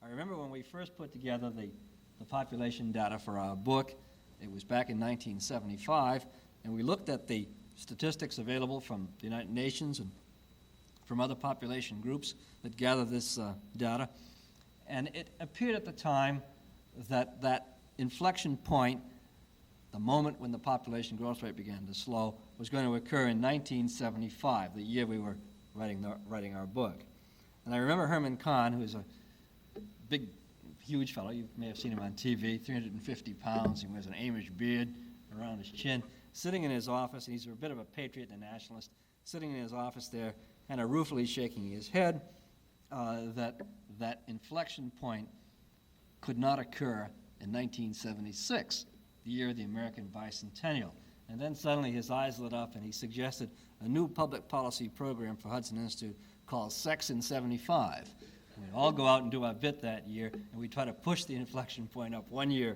I remember when we first put together the population data for our book. It was back in 1975, and we looked at the statistics available from the United Nations and from other population groups that gather this data. And it appeared at the time that that inflection point, the moment when the population growth rate began to slow, was going to occur in 1975, the year we were writing our book. And I remember Herman Kahn, who is a big, huge fellow. You may have seen him on TV, 350 pounds. He wears an Amish beard around his chin, sitting in his office, and he's a bit of a patriot and a nationalist, sitting in his office there, kind of ruefully shaking his head, that inflection point could not occur in 1976, the year of the American bicentennial. And then suddenly his eyes lit up, and he suggested a new public policy program for Hudson Institute called Sex in 75. We'd all go out and do our bit that year, and we'd try to push the inflection point up 1 year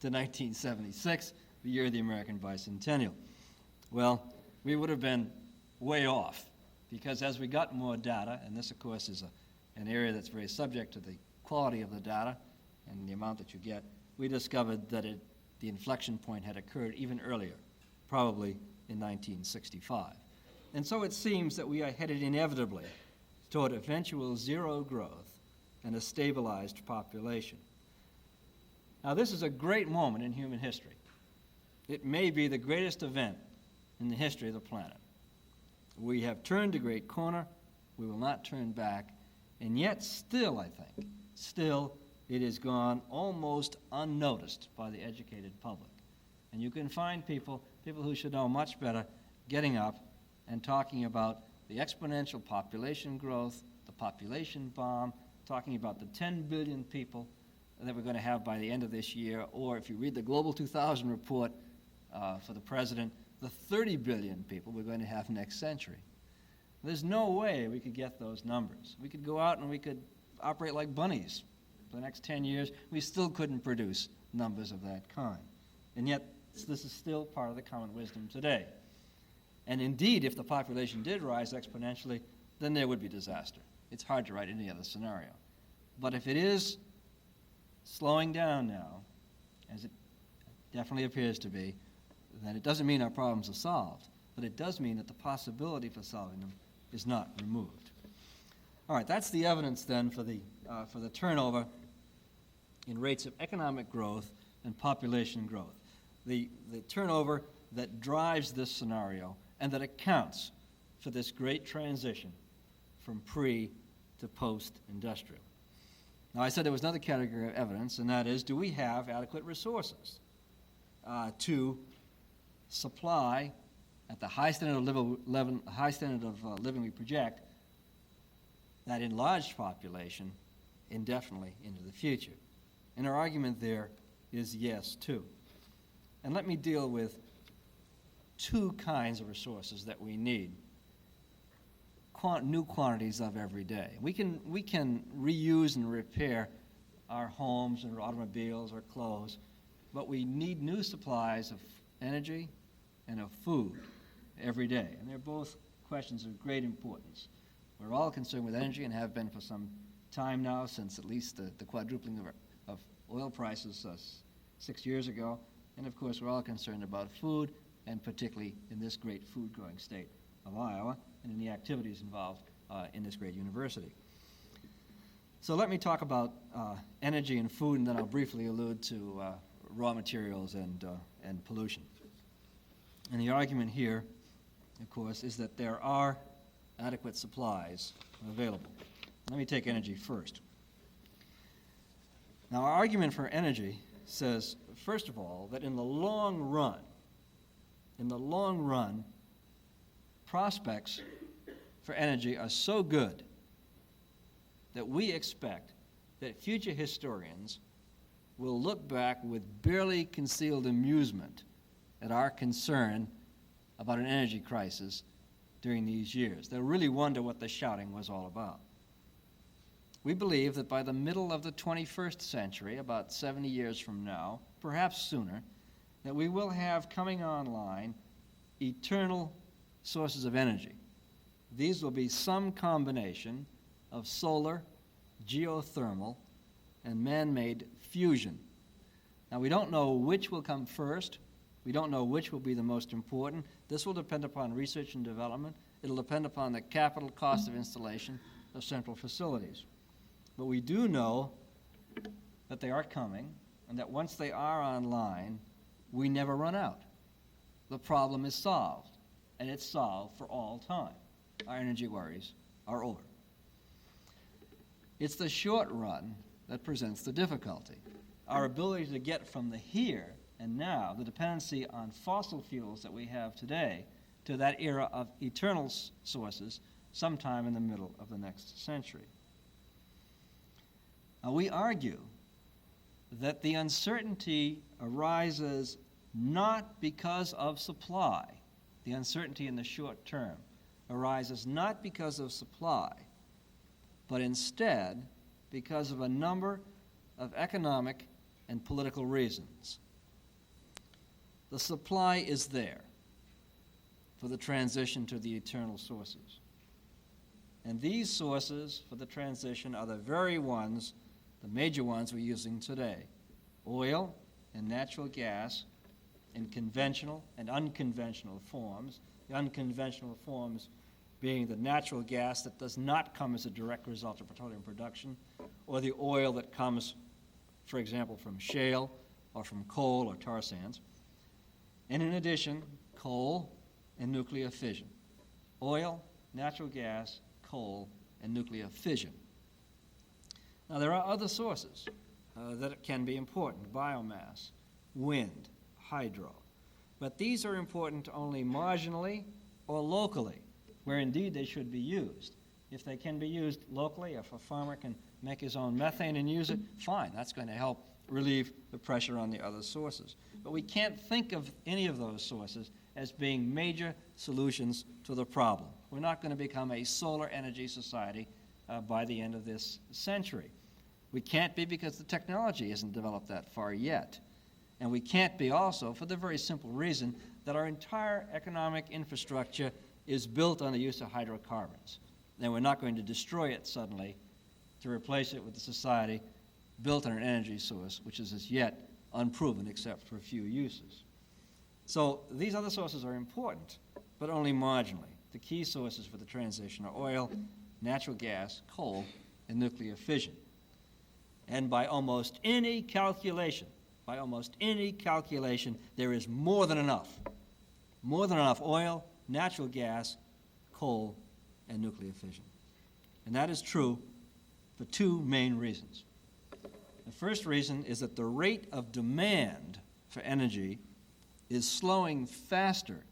to 1976, the year of the American bicentennial. Well, we would have been way off, because as we got more data, and this, of course, is an area that's very subject to the quality of the data and the amount that you get, we discovered that the inflection point had occurred even earlier, probably in 1965. And so it seems that we are headed inevitably toward eventual zero growth and a stabilized population. Now, this is a great moment in human history. It may be the greatest event in the history of the planet. We have turned a great corner. We will not turn back. And yet still, I think, it has gone almost unnoticed by the educated public. And you can find people who should know much better, getting up and talking about the exponential population growth, the population bomb, talking about the 10 billion people that we're going to have by the end of this year, or if you read the Global 2000 report for the president, the 30 billion people we're going to have next century. There's no way we could get those numbers. We could go out and we could operate like bunnies for the next 10 years. We still couldn't produce numbers of that kind. And yet, this is still part of the common wisdom today. And indeed, if the population did rise exponentially, then there would be disaster. It's hard to write any other scenario. But if it is slowing down now, as it definitely appears to be, then it doesn't mean our problems are solved, but it does mean that the possibility for solving them is not removed. All right, that's the evidence then for the turnover in rates of economic growth and population growth. The turnover that drives this scenario and that accounts for this great transition from pre to post-industrial. Now, I said there was another category of evidence, and that is, do we have adequate resources to supply at the high standard of living we project that enlarged population indefinitely into the future? And our argument there is yes, too. And let me deal with two kinds of resources that we need, new quantities of every day. We can reuse and repair our homes and automobiles or clothes, but we need new supplies of energy and of food every day. And they're both questions of great importance. We're all concerned with energy and have been for some time now, since at least the quadrupling of oil prices 6 years ago. And of course, we're all concerned about food, and particularly in this great food-growing state of Iowa, and in the activities involved in this great university. So let me talk about energy and food, and then I'll briefly allude to raw materials and pollution. And the argument here, of course, is that there are adequate supplies available. Let me take energy first. Now, our argument for energy says, first of all, that in the long run, prospects for energy are so good that we expect that future historians will look back with barely concealed amusement at our concern about an energy crisis during these years. They'll really wonder what the shouting was all about. We believe that by the middle of the 21st century, about 70 years from now, perhaps sooner, that we will have coming online eternal sources of energy. These will be some combination of solar, geothermal, and man-made fusion. Now, we don't know which will come first. We don't know which will be the most important. This will depend upon research and development. It'll depend upon the capital cost of installation of central facilities. But we do know that they are coming, and that once they are online, we never run out. The problem is solved, and it's solved for all time. Our energy worries are over. It's the short run that presents the difficulty. Our ability to get from the here and now, the dependency on fossil fuels that we have today, to that era of eternal sources sometime in the middle of the next century. Now, we argue that the uncertainty arises not because of supply. The uncertainty in the short term arises not because of supply, but instead because of a number of economic and political reasons. The supply is there for the transition to the eternal sources. And these sources for the transition are the very ones, the major ones we're using today: oil and natural gas in conventional and unconventional forms. The unconventional forms being the natural gas that does not come as a direct result of petroleum production, or the oil that comes, for example, from shale or from coal or tar sands. And in addition, coal and nuclear fission. Oil, natural gas, coal, and nuclear fission. Now, there are other sources that can be important: biomass, wind, hydro. But these are important only marginally or locally, where indeed they should be used. If they can be used locally, if a farmer can make his own methane and use it, fine, that's going to help relieve the pressure on the other sources. But we can't think of any of those sources as being major solutions to the problem. We're not going to become a solar energy society by the end of this century. We can't be because the technology isn't developed that far yet. And we can't be also for the very simple reason that our entire economic infrastructure is built on the use of hydrocarbons. And we're not going to destroy it suddenly to replace it with a society built on an energy source which is as yet unproven except for a few uses. So these other sources are important, but only marginally. The key sources for the transition are oil, natural gas, coal, and nuclear fission. And by almost any calculation, there is more than enough oil, natural gas, coal, and nuclear fission. And that is true for two main reasons. The first reason is that the rate of demand for energy is slowing faster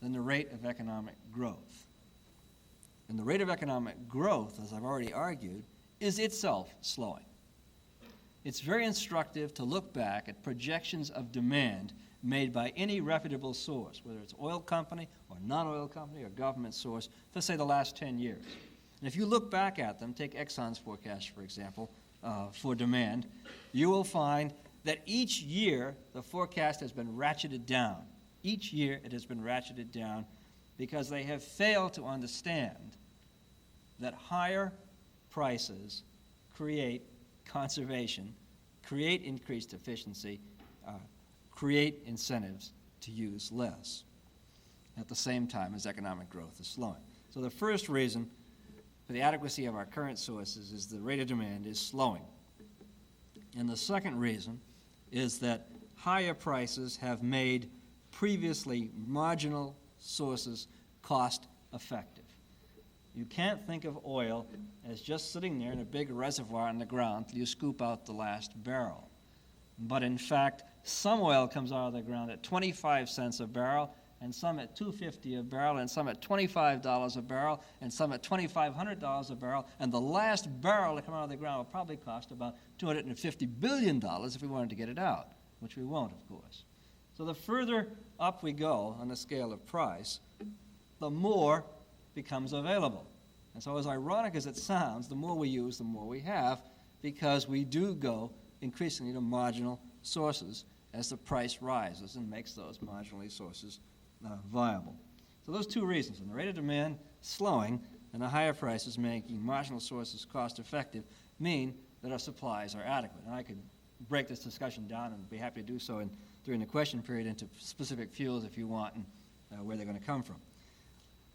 than the rate of economic growth. And the rate of economic growth, as I've already argued, is itself slowing. It's very instructive to look back at projections of demand made by any reputable source, whether it's oil company or non-oil company or government source, for, say, the last 10 years. And if you look back at them, take Exxon's forecast, for example, for demand, you will find that each year the forecast has been ratcheted down. Each year it has been ratcheted down because they have failed to understand that higher prices create conservation, create increased efficiency, create incentives to use less at the same time as economic growth is slowing. So the first reason for the adequacy of our current sources is the rate of demand is slowing. And the second reason is that higher prices have made previously marginal sources cost effective. You can't think of oil as just sitting there in a big reservoir in the ground till you scoop out the last barrel. But in fact, some oil comes out of the ground at 25 cents a barrel, and some at $2.50 a barrel, and some at $25 a barrel, and some at $2,500 a barrel, and the last barrel to come out of the ground will probably cost about $250 billion if we wanted to get it out, which we won't, of course. So the further up we go on the scale of price, the more becomes available. And so as ironic as it sounds, the more we use, the more we have, because we do go increasingly to marginal sources as the price rises and makes those marginally sources viable. So those two reasons, and the rate of demand slowing and the higher prices making marginal sources cost effective, mean that our supplies are adequate. And I could break this discussion down and be happy to do so during the question period into specific fuels if you want and where they're going to come from.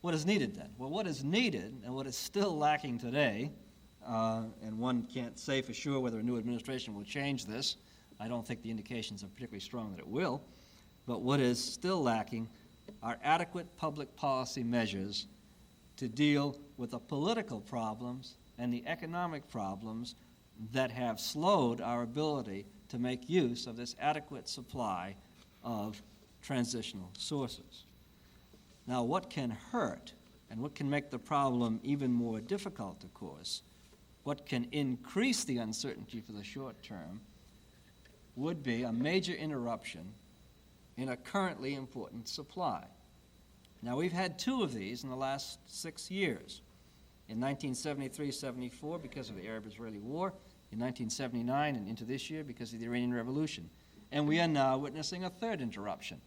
What is needed then? Well, what is needed and what is still lacking today, and one can't say for sure whether a new administration will change this. I don't think the indications are particularly strong that it will. But what is still lacking are adequate public policy measures to deal with the political problems and the economic problems that have slowed our ability to make use of this adequate supply of transitional sources. Now, what can hurt and what can make the problem even more difficult, of course, what can increase the uncertainty for the short term, would be a major interruption in a currently important supply. Now, we've had two of these in the last 6 years. In 1973-74 because of the Arab-Israeli War, in 1979 and into this year because of the Iranian Revolution. And we are now witnessing a third interruption,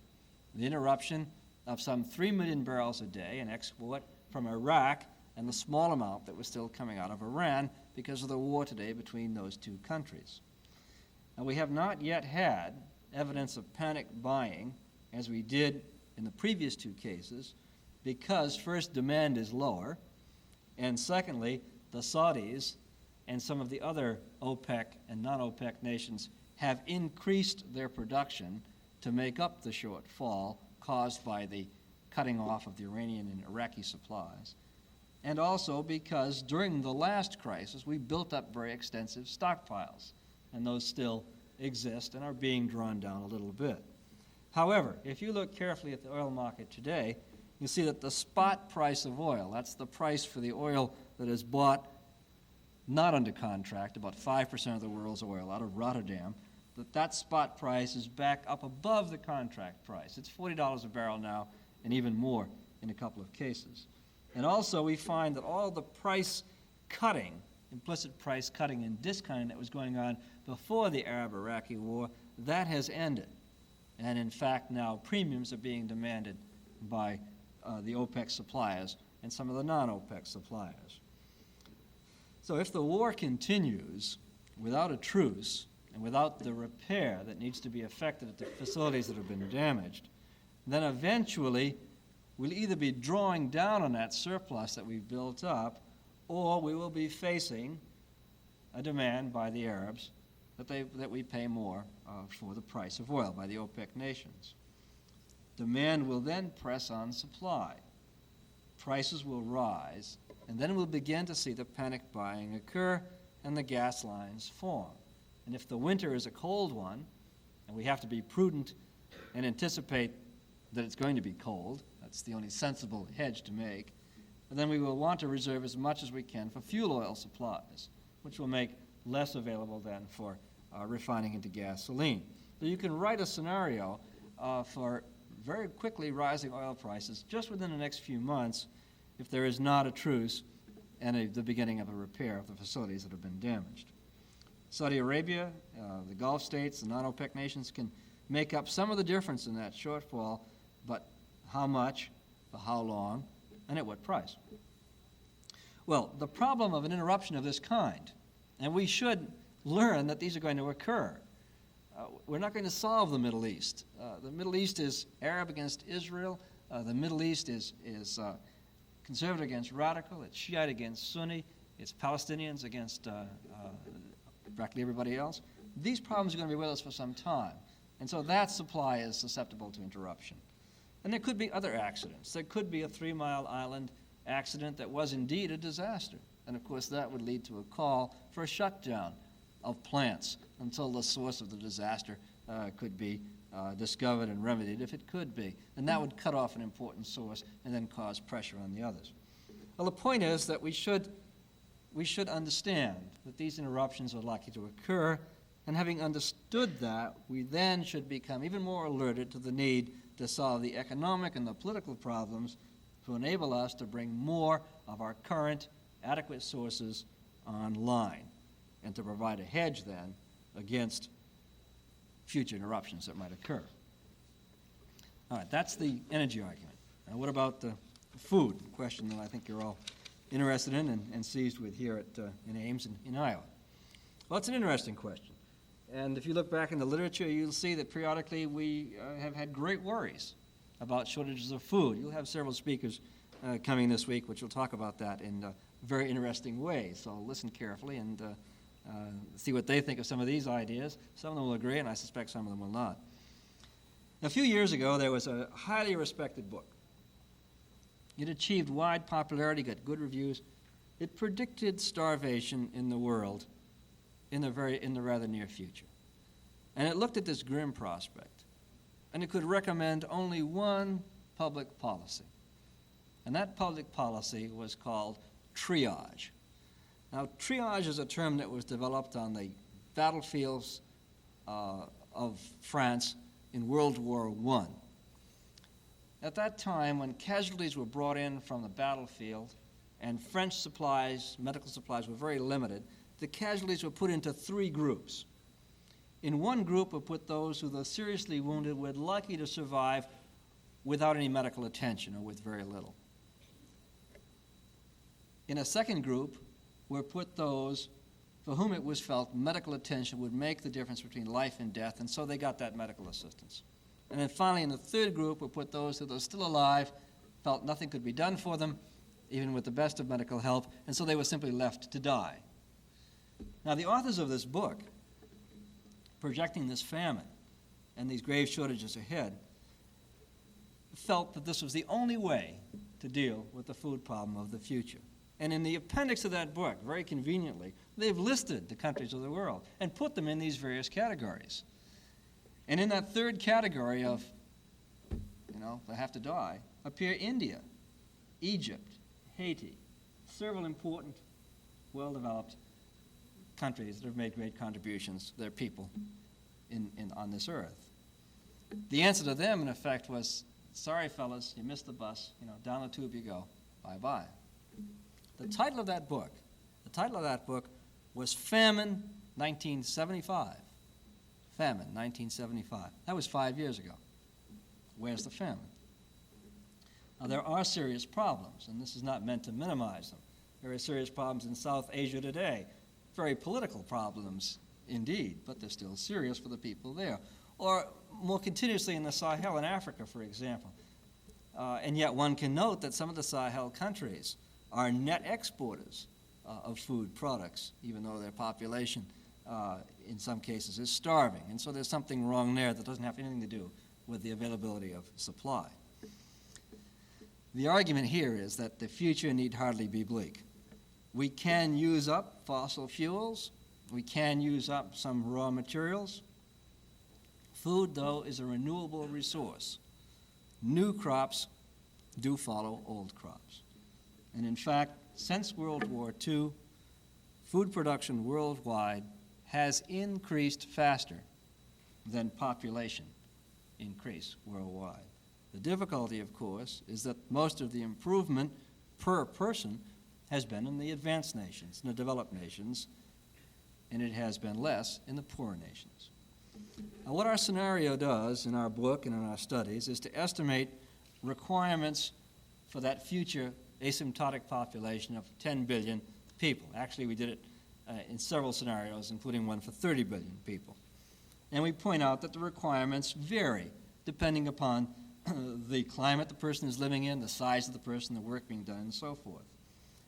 the interruption of some 3 million barrels a day in export from Iraq and the small amount that was still coming out of Iran because of the war today between those two countries. Now, we have not yet had evidence of panic buying, as we did in the previous two cases, because first, demand is lower, and secondly, the Saudis and some of the other OPEC and non-OPEC nations have increased their production to make up the shortfall caused by the cutting off of the Iranian and Iraqi supplies. And also because during the last crisis, we built up very extensive stockpiles, and those still exist and are being drawn down a little bit. However, if you look carefully at the oil market today, you see that the spot price of oil, that's the price for the oil that is bought not under contract, about 5% of the world's oil out of Rotterdam, that spot price is back up above the contract price. It's $40 a barrel now, and even more in a couple of cases. And also we find that all the price cutting, implicit price cutting and discounting that was going on before the Arab-Iraqi war, that has ended. And in fact, now premiums are being demanded by the OPEC suppliers and some of the non-OPEC suppliers. So if the war continues without a truce and without the repair that needs to be effected at the facilities that have been damaged, then eventually we'll either be drawing down on that surplus that we've built up, or we will be facing a demand by the Arabs that we pay more for the price of oil by the OPEC nations. Demand will then press on supply. Prices will rise, and then we'll begin to see the panic buying occur and the gas lines form. And if the winter is a cold one, and we have to be prudent and anticipate that it's going to be cold, that's the only sensible hedge to make, and then we will want to reserve as much as we can for fuel oil supplies, which will make less available then for refining into gasoline. So you can write a scenario for very quickly rising oil prices just within the next few months if there is not a truce and the beginning of a repair of the facilities that have been damaged. Saudi Arabia, the Gulf states, the non-OPEC nations can make up some of the difference in that shortfall, but how much, for how long, and at what price? Well, the problem of an interruption of this kind, and we should learn that these are going to occur. We're not going to solve the Middle East. The Middle East is Arab against Israel. The Middle East is conservative against radical. It's Shiite against Sunni. It's Palestinians against practically everybody else. These problems are going to be with us for some time. And so that supply is susceptible to interruption. And there could be other accidents. There could be a 3-mile island accident that was indeed a disaster. And of course that would lead to a call for a shutdown of plants until the source of the disaster could be discovered and remedied, if it could be. And that would cut off an important source and then cause pressure on the others. Well, the point is that we should understand that these interruptions are likely to occur, and having understood that, we then should become even more alerted to the need to solve the economic and the political problems to enable us to bring more of our current adequate sources online, and to provide a hedge then against future interruptions that might occur. All right, that's the energy argument. Now what about the food question that I think you're all interested in and seized with here in Ames and in Iowa? Well, it's an interesting question. And if you look back in the literature, you'll see that periodically we have had great worries about shortages of food. You'll have several speakers coming this week which will talk about that in a very interesting way. So listen carefully and see what they think of some of these ideas. Some of them will agree, and I suspect some of them will not. A few years ago, there was a highly respected book. It achieved wide popularity, got good reviews. It predicted starvation in the world in the rather near future. And it looked at this grim prospect, and it could recommend only one public policy. And that public policy was called triage. Now, triage is a term that was developed on the battlefields of France in World War I. At that time, when casualties were brought in from the battlefield and French supplies, medical supplies, were very limited, the casualties were put into three groups. In one group were put those who, though seriously wounded, were likely to survive without any medical attention or with very little. In a second group were put those for whom it was felt medical attention would make the difference between life and death, and so they got that medical assistance. And then finally, in the third group were put those who, though still alive, felt nothing could be done for them, even with the best of medical help, and so they were simply left to die. Now, the authors of this book, projecting this famine and these grave shortages ahead, felt that this was the only way to deal with the food problem of the future. And in the appendix of that book, very conveniently, they've listed the countries of the world and put them in these various categories. And in that third category of, they have to die, appear India, Egypt, Haiti, several important, well-developed countries that have made great contributions to their people on this earth. The answer to them, in effect, was, sorry, fellas, you missed the bus. Down the tube you go. Bye-bye. The title of that book was Famine 1975. Famine 1975. That was 5 years ago. Where's the famine? Now, there are serious problems, and this is not meant to minimize them. There are serious problems in South Asia today. Very political problems indeed, but they're still serious for the people there. Or more continuously in the Sahel in Africa, for example. And yet one can note that some of the Sahel countries are net exporters of food products, even though their population in some cases is starving. And so there's something wrong there that doesn't have anything to do with the availability of supply. The argument here is that the future need hardly be bleak. We can use up fossil fuels. We can use up some raw materials. Food, though, is a renewable resource. New crops do follow old crops. And in fact, since World War II, food production worldwide has increased faster than population increase worldwide. The difficulty, of course, is that most of the improvement per person has been in the advanced nations, in the developed nations, and it has been less in the poorer nations. Now, what our scenario does in our book and in our studies is to estimate requirements for that future asymptotic population of 10 billion people. Actually, we did it in several scenarios, including one for 30 billion people. And we point out that the requirements vary depending upon the climate the person is living in, the size of the person, the work being done, and so forth.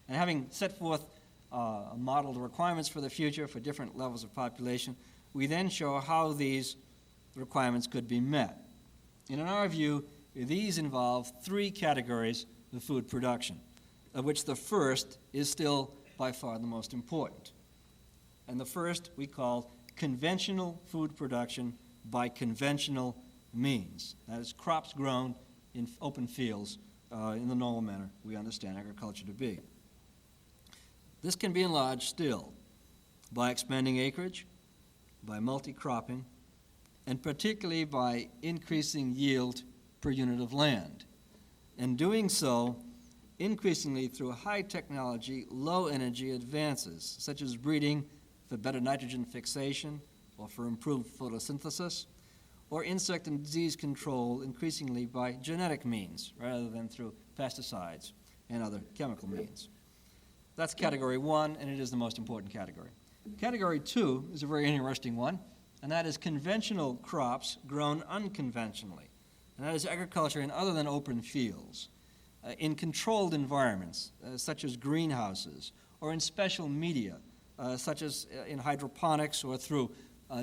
And having set forth a model of requirements for the future for different levels of population, we then show how these requirements could be met. And in our view, these involve three categories of food production, of which the first is still by far the most important. And the first we call conventional food production by conventional means. That is, crops grown in open fields in the normal manner we understand agriculture to be. This can be enlarged still by expanding acreage, by multi-cropping, and particularly by increasing yield per unit of land, and doing so increasingly through high technology, low energy advances, such as breeding for better nitrogen fixation or for improved photosynthesis, or insect and disease control increasingly by genetic means rather than through pesticides and other chemical means. That's category one, and it is the most important category. Category 2 is a very interesting one, and that is conventional crops grown unconventionally. And that is agriculture in other than open fields, in controlled environments, such as greenhouses, or in special media, such as in hydroponics or through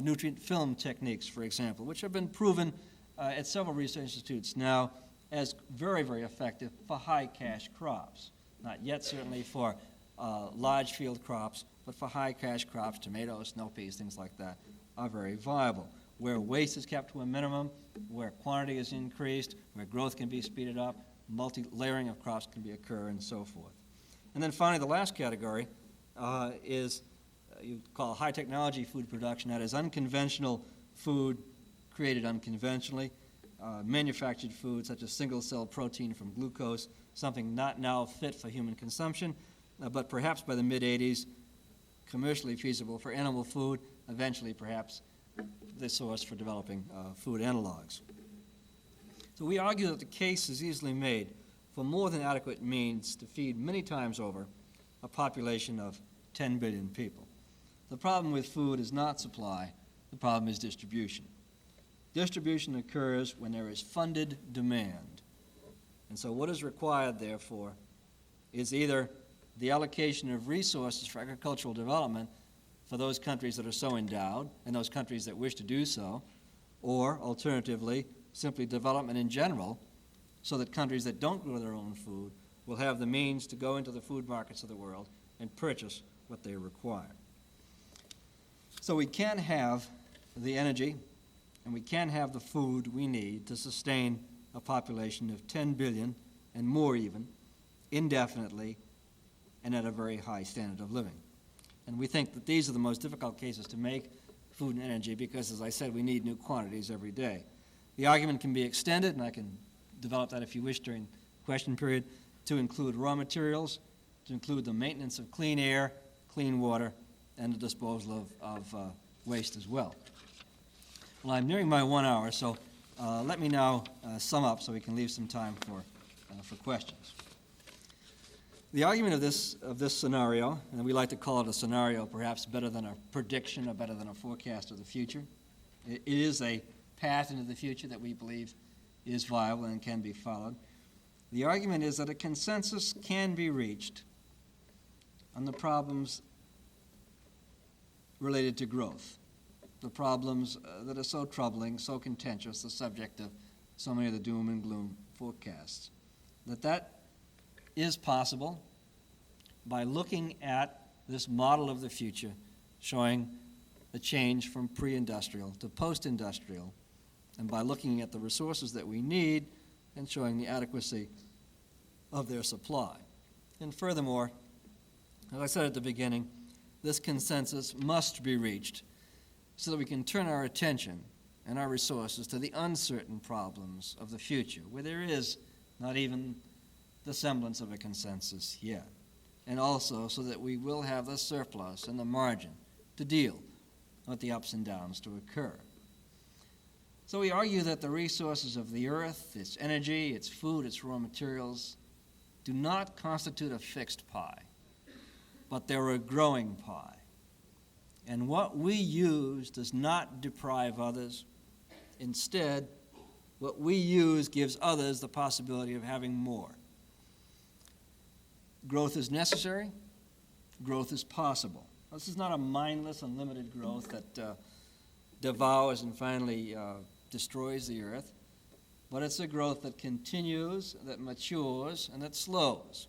nutrient film techniques, for example, which have been proven at several research institutes now as very, very effective for high cash crops. Not yet certainly for large field crops, but for high cash crops, tomatoes, snow peas, things like that, are very viable. Where waste is kept to a minimum, where quantity is increased, where growth can be speeded up, multi-layering of crops can occur, and so forth. And then finally, the last category is you call high technology food production. That is unconventional food created unconventionally, manufactured food such as single-cell protein from glucose, something not now fit for human consumption, but perhaps by the mid-'80s, commercially feasible for animal food, eventually perhaps the source for developing food analogs. So we argue that the case is easily made for more than adequate means to feed many times over a population of 10 billion people. The problem with food is not supply, the problem is distribution. Distribution occurs when there is funded demand. And so what is required, therefore, is either the allocation of resources for agricultural development for those countries that are so endowed and those countries that wish to do so, or alternatively, simply development in general, so that countries that don't grow their own food will have the means to go into the food markets of the world and purchase what they require. So we can have the energy and we can have the food we need to sustain a population of 10 billion and more even, indefinitely, and at a very high standard of living. And we think that these are the most difficult cases to make, food and energy, because, as I said, we need new quantities every day. The argument can be extended, and I can develop that if you wish during the question period, to include raw materials, to include the maintenance of clean air, clean water, and the disposal of waste as well. Well, I'm nearing my 1 hour, so let me now sum up so we can leave some time for questions. The argument of this scenario, and we like to call it a scenario, perhaps better than a prediction or better than a forecast of the future. It is a path into the future that we believe is viable and can be followed. The argument is that a consensus can be reached on the problems related to growth, the problems that are so troubling, so contentious, the subject of so many of the doom and gloom forecasts, that is possible by looking at this model of the future showing the change from pre-industrial to post-industrial, and by looking at the resources that we need and showing the adequacy of their supply. And furthermore, as I said at the beginning, this consensus must be reached so that we can turn our attention and our resources to the uncertain problems of the future, where there is not even the semblance of a consensus yet, and also so that we will have the surplus and the margin to deal with the ups and downs to occur. So we argue that the resources of the earth, its energy, its food, its raw materials, do not constitute a fixed pie, but they're a growing pie. And what we use does not deprive others. Instead, what we use gives others the possibility of having more. Growth is necessary. Growth is possible. This is not a mindless, unlimited growth that devours and finally destroys the earth, but it's a growth that continues, that matures, and that slows.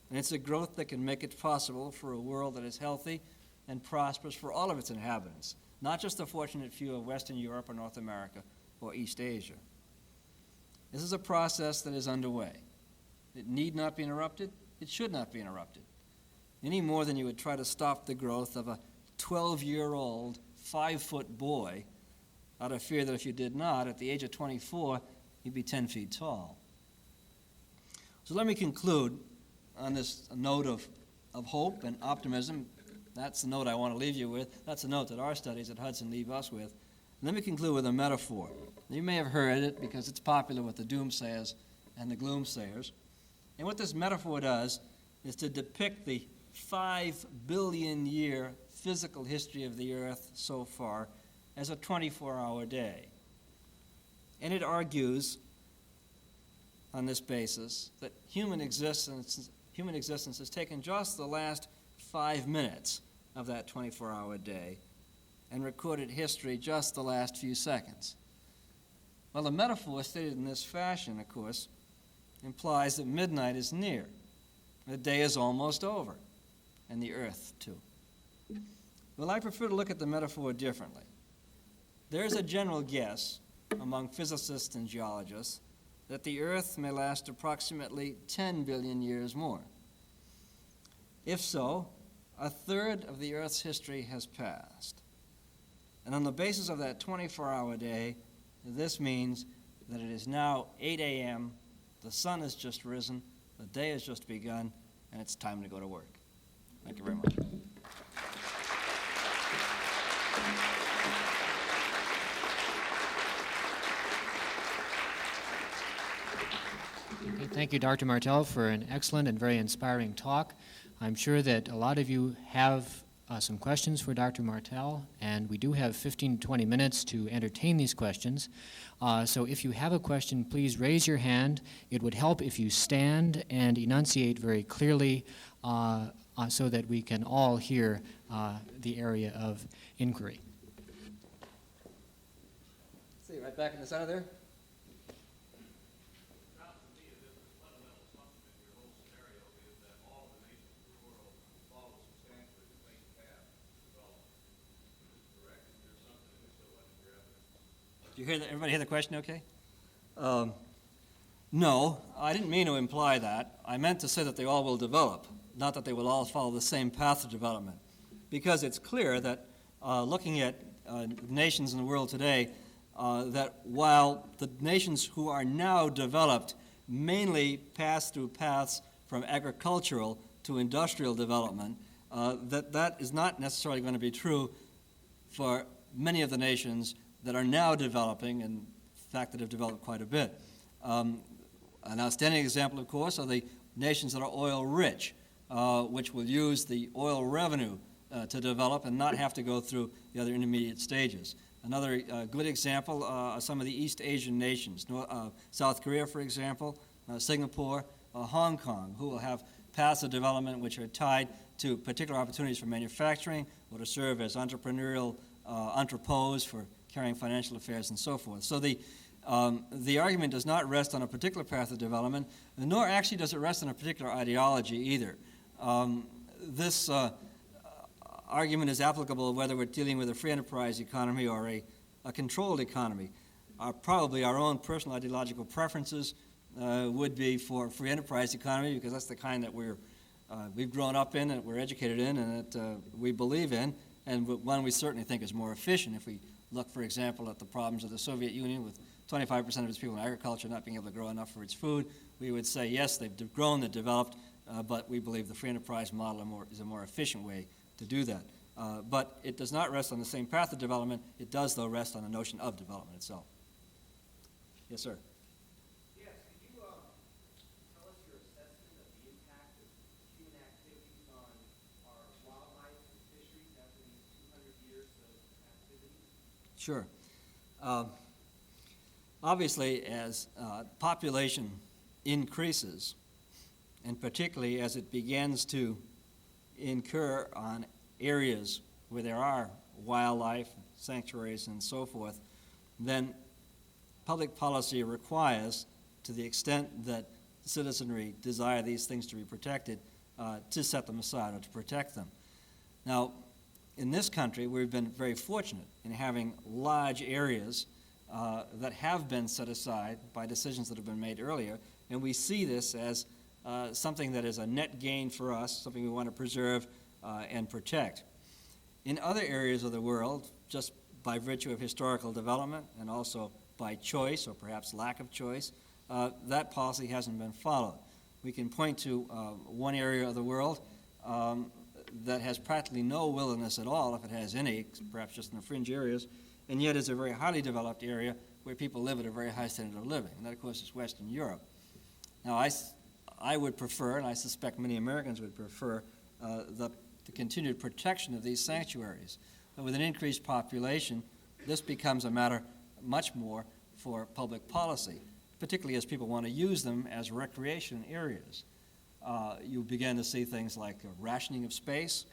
And it's a growth that can make it possible for a world that is healthy and prosperous for all of its inhabitants, not just the fortunate few of Western Europe or North America or East Asia. This is a process that is underway. It need not be interrupted. It should not be interrupted, any more than you would try to stop the growth of a 12-year-old, 5-foot boy out of fear that if you did not, at the age of 24, he'd be 10 feet tall. So let me conclude on this note of hope and optimism. That's the note I want to leave you with. That's the note that our studies at Hudson leave us with. Let me conclude with a metaphor. You may have heard it because it's popular with the doomsayers and the gloomsayers. And what this metaphor does is to depict the 5 billion year physical history of the Earth so far as a 24-hour day. And it argues on this basis that human existence has taken just the last 5 minutes of that 24-hour day and recorded history just the last few seconds. Well, the metaphor stated in this fashion, of course, implies that midnight is near. The day is almost over, and the earth, too. Well, I prefer to look at the metaphor differently. There is a general guess among physicists and geologists that the earth may last approximately 10 billion years more. If so, a third of the earth's history has passed. And on the basis of that 24-hour day, this means that it is now 8 a.m., the sun has just risen, the day has just begun, and it's time to go to work. Thank you very much. Okay, thank you, Dr. Martell, for an excellent and very inspiring talk. I'm sure that a lot of you have some questions for Dr. Martell, and we do have 15 to 20 minutes to entertain these questions. So if you have a question, please raise your hand. It would help if you stand and enunciate very clearly so that we can all hear the area of inquiry. See, right back in the center there. Did you hear that? Everybody hear the question okay? No, I didn't mean to imply that. I meant to say that they all will develop, not that they will all follow the same path of development. Because it's clear that looking at nations in the world today, that while the nations who are now developed mainly pass through paths from agricultural to industrial development, that is not necessarily going to be true for many of the nations that are now developing, and in fact that have developed quite a bit. An outstanding example, of course, are the nations that are oil-rich, which will use the oil revenue to develop and not have to go through the other intermediate stages. Another good example are some of the East Asian nations, South Korea, for example, Singapore, Hong Kong, who will have paths of development which are tied to particular opportunities for manufacturing or to serve as entrepreneurial entrepôts for carrying financial affairs and so forth. So the argument does not rest on a particular path of development, nor actually does it rest on a particular ideology either. This argument is applicable whether we're dealing with a free enterprise economy or a controlled economy. Probably our own personal ideological preferences would be for free enterprise economy because that's the kind that we've grown up in and we're educated in and that we believe in, and one we certainly think is more efficient. If we look, for example, at the problems of the Soviet Union with 25% of its people in agriculture not being able to grow enough for its food, we would say, yes, they've grown, they've developed, but we believe the free enterprise model is a more efficient way to do that. But it does not rest on the same path of development. It does, though, rest on the notion of development itself. Yes, sir. Yes, could you tell us your assessment of the impact of human activities on our wildlife and fisheries after these 200 years of activity? Sure. Obviously, as population increases, and particularly as it begins to incur on areas where there are wildlife, sanctuaries, and so forth, then public policy requires, to the extent that citizenry desire these things to be protected, to set them aside or to protect them. Now, in this country, we've been very fortunate in having large areas that have been set aside by decisions that have been made earlier, and we see this as something that is a net gain for us, something we want to preserve and protect. In other areas of the world, just by virtue of historical development and also by choice or perhaps lack of choice, that policy hasn't been followed. We can point to one area of the world that has practically no wilderness at all, if it has any, perhaps just in the fringe areas, and yet is a very highly developed area where people live at a very high standard of living, and that, of course, is Western Europe. Now, I would prefer, and I suspect many Americans would prefer, the the continued protection of these sanctuaries. But with an increased population, this becomes a matter much more for public policy, particularly as people want to use them as recreation areas. You begin to see things like rationing of space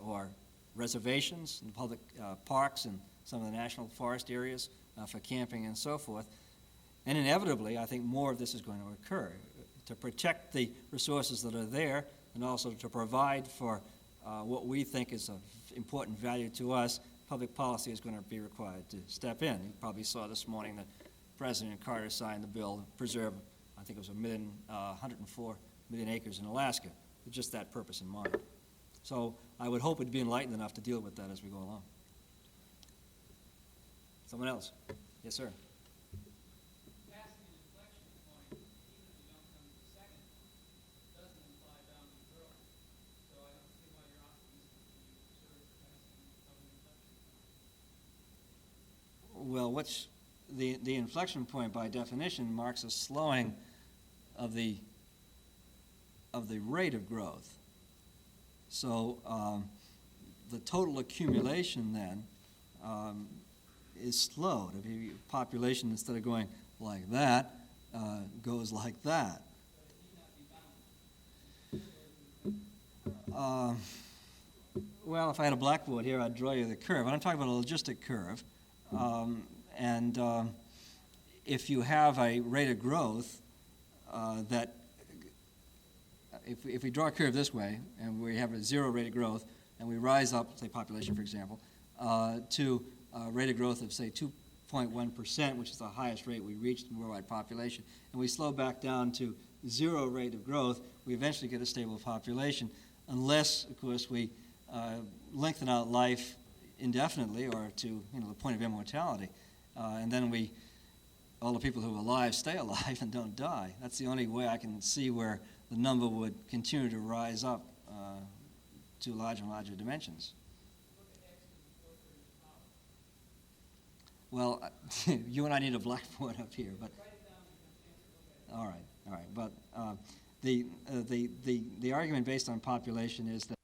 or reservations in public parks and some of the national forest areas for camping and so forth. And inevitably, I think more of this is going to occur to protect the resources that are there and also to provide for what we think is of important value to us. Public policy is going to be required to step in. You probably saw this morning that President Carter signed the bill to preserve, I think it was 104 million acres in Alaska, with just that purpose in mind. So I would hope it'd be enlightened enough to deal with that as we go along. Someone else? Yes, sir. Passing an inflection point, even if you don't come to second, doesn't imply boundary growth. So I don't see why you're optimistic when you observe the passing of an inflection point. Well, what's the inflection point by definition marks a slowing of the rate of growth. So the total accumulation then is slowed. If your population, instead of going like that, goes like that. Well, if I had a blackboard here, I'd draw you the curve. And I'm talking about a logistic curve. If you have a rate of growth that, if we draw a curve this way, and we have a zero rate of growth, and we rise up, say population, for example, to a rate of growth of, say, 2.1%, which is the highest rate we reached in worldwide population, and we slow back down to zero rate of growth, we eventually get a stable population, unless, of course, we lengthen out life indefinitely or to the point of immortality. And then all the people who are alive stay alive and don't die. That's the only way I can see where the number would continue to rise up to larger and larger dimensions. Well, you and I need a blackboard up here, but all right. But the argument based on population is that